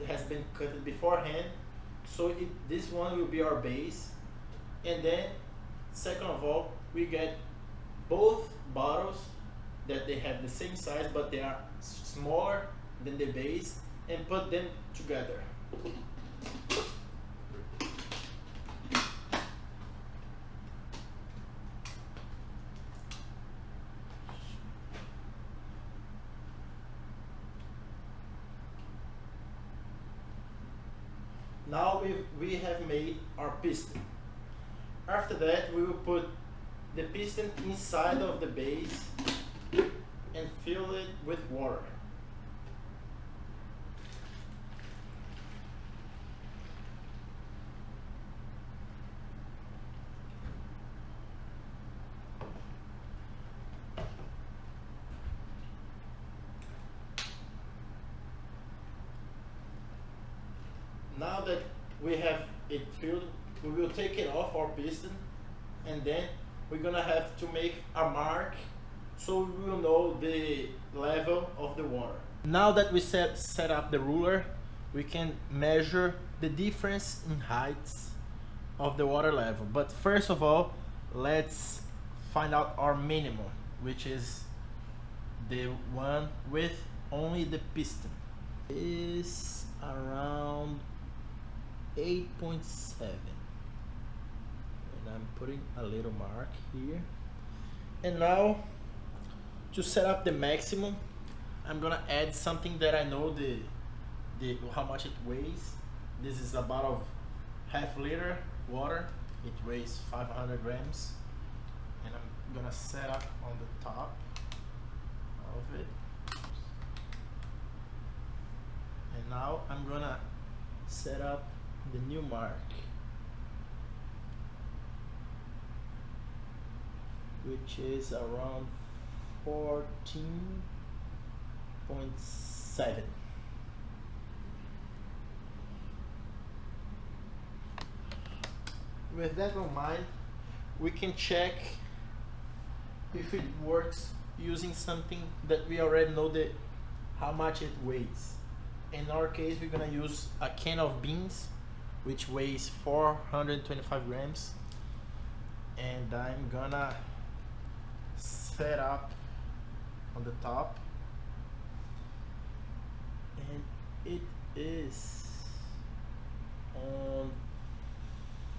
has been cut beforehand. So this one will be our base. And then, second of all, we get both bottles that they have the same size, but they are smaller than the base, and put them together. Now we have made our piston. After that, we will put the piston inside of the base and fill it with water. Now that we have it filled, we will take it off our piston, and then we're gonna have to make a mark so we will know the level of the water. Now that we set up the ruler, we can measure the difference in heights of the water level. But first of all, let's find out our minimum, which is the one with only the piston. Is around 8.7, and I'm putting a little mark here. And now, to set up the maximum, I'm gonna add something that I know how much it weighs. This is a bottle of half-liter water. It weighs 500 grams, and I'm gonna set up on the top of it. And now I'm gonna set up the new mark, which is around 14.7. With that in mind, we can check if it works using something that we already know how much it weighs. In our case, we're gonna use a can of beans, which weighs 425 grams, and I'm gonna set up on the top, and it is on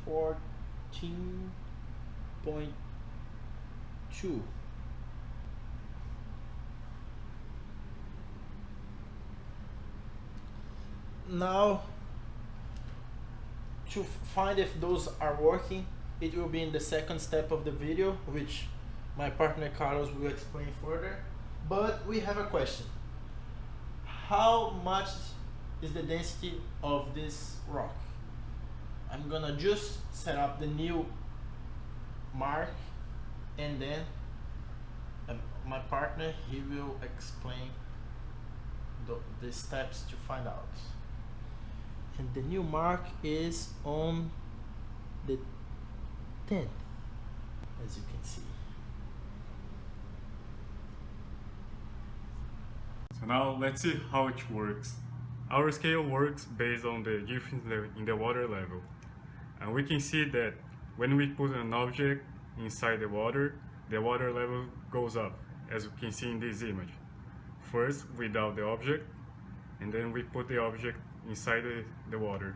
14.2. Now, to find if those are working, it will be in the second step of the video, which my partner Carlos will explain further. But we have a question. How much is the density of this rock? I'm gonna just set up the new mark, and then my partner, he will explain the steps to find out. And the new mark is on the 10th, as you can see. So now let's see how it works. Our scale works based on the difference in the water level. And we can see that when we put an object inside the water level goes up, as you can see in this image. First, without the object, and then we put the object inside the water.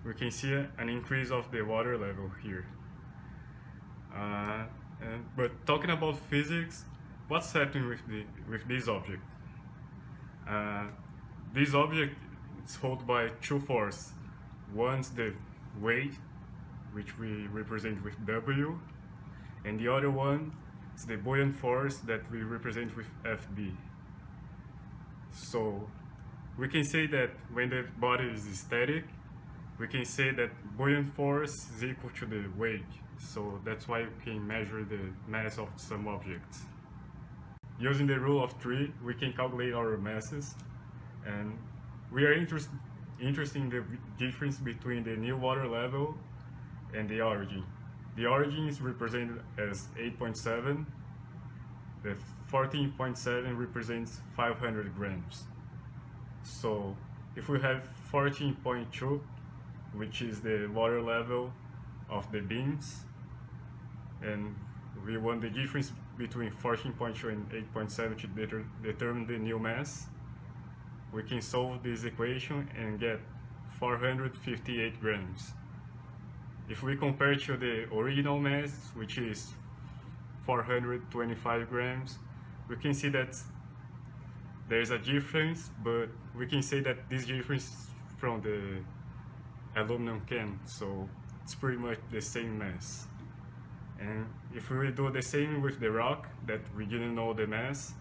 We can see an increase of the water level here. But talking about physics, what's happening with this object? This object is held by two forces. One's the weight, which we represent with W, and the other one is the buoyant force that we represent with FB. So we can say that when the body is static, we can say that buoyant force is equal to the weight. So that's why we can measure the mass of some objects. Using the rule of 3, we can calculate our masses, and we are interested in the difference between the new water level and the origin. The origin is represented as 8.7, the 14.7 represents 500 grams. So if we have 14.2, which is the water level of the beams, and we want the difference between 14.2 and 8.7 to determine the new mass, we can solve this equation and get 458 grams. If we compare to the original mass, which is 425 grams, we can see that there's a difference, but we can say that this difference is from the aluminum can, so it's pretty much the same mass. And if we do the same with the rock that we didn't know the mass,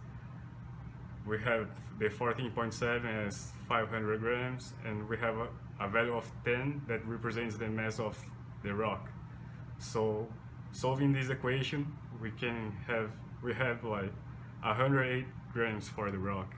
we have the 14.7 as 500 grams, and we have a value of 10 that represents the mass of the rock. So solving this equation, we have like 108 grams for the rock.